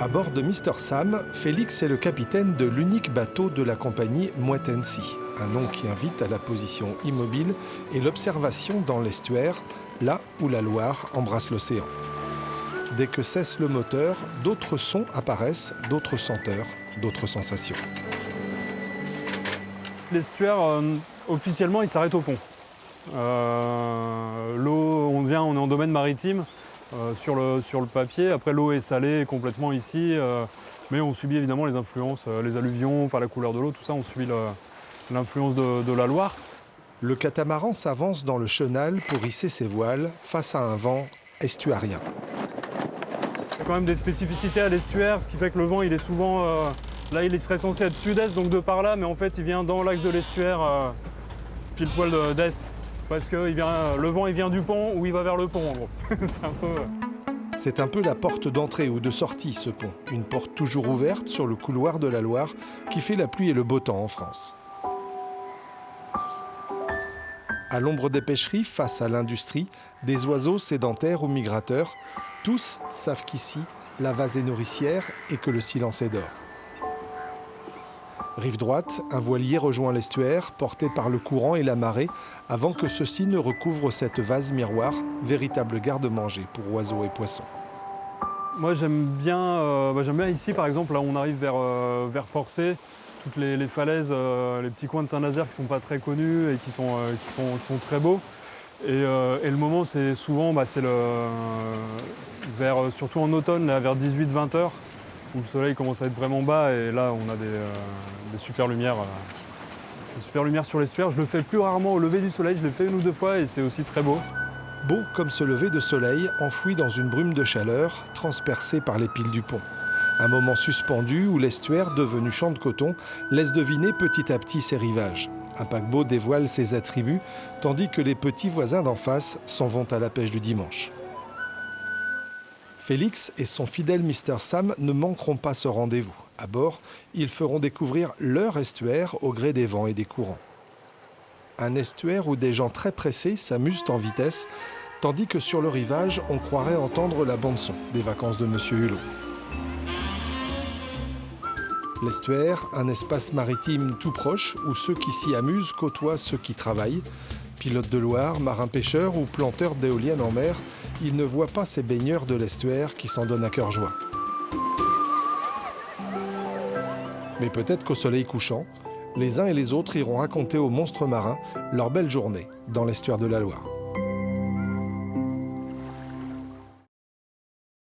À bord de Mr Sam, Félix est le capitaine de l'unique bateau de la compagnie Mouettensi, un nom qui invite à la position immobile et l'observation dans l'estuaire, là où la Loire embrasse l'océan. Dès que cesse le moteur, d'autres sons apparaissent, d'autres senteurs, d'autres sensations. L'estuaire, officiellement, il s'arrête au pont. L'eau, on est en domaine maritime. Sur le papier. Après, l'eau est salée complètement ici, mais on subit évidemment les influences, les alluvions, enfin la couleur de l'eau, tout ça, on subit l'influence de la Loire. Le catamaran s'avance dans le chenal pour hisser ses voiles face à un vent estuarien. Il y a quand même des spécificités à l'estuaire, ce qui fait que le vent, il est souvent... là, il serait censé être sud-est, donc de par là, mais en fait, il vient dans l'axe de l'estuaire, pile poil d'est. Parce que le vent il vient du pont ou il va vers le pont en gros. C'est un peu la porte d'entrée ou de sortie ce pont. Une porte toujours ouverte sur le couloir de la Loire qui fait la pluie et le beau temps en France. À l'ombre des pêcheries, face à l'industrie, des oiseaux sédentaires ou migrateurs, tous savent qu'ici, la vase est nourricière et que le silence est d'or. Rive droite, un voilier rejoint l'estuaire, porté par le courant et la marée, avant que ceux-ci ne recouvrent cette vase miroir, véritable garde-manger pour oiseaux et poissons. Moi j'aime bien ici par exemple, là on arrive vers Porcé, toutes les falaises, les petits coins de Saint-Nazaire qui ne sont pas très connus et qui sont très beaux. Et le moment c'est souvent, surtout en automne, là, vers 18-20 heures, où le soleil commence à être vraiment bas et là on a des super lumières sur l'estuaire. Je le fais plus rarement au lever du soleil, je l'ai fait 1 ou 2 fois et c'est aussi très beau. Beau comme ce lever de soleil enfoui dans une brume de chaleur transpercée par les piles du pont. Un moment suspendu où l'estuaire, devenu champ de coton, laisse deviner petit à petit ses rivages. Un paquebot dévoile ses attributs, tandis que les petits voisins d'en face s'en vont à la pêche du dimanche. Félix et son fidèle Mr Sam ne manqueront pas ce rendez-vous. À bord, ils feront découvrir leur estuaire au gré des vents et des courants. Un estuaire où des gens très pressés s'amusent en vitesse, tandis que sur le rivage, on croirait entendre la bande-son des vacances de Monsieur Hulot. L'estuaire, un espace maritime tout proche où ceux qui s'y amusent côtoient ceux qui travaillent. Pilotes de Loire, marins-pêcheurs ou planteurs d'éoliennes en mer, ils ne voient pas ces baigneurs de l'estuaire qui s'en donnent à cœur joie. Mais peut-être qu'au soleil couchant, les uns et les autres iront raconter aux monstres marins leur belle journée dans l'estuaire de la Loire.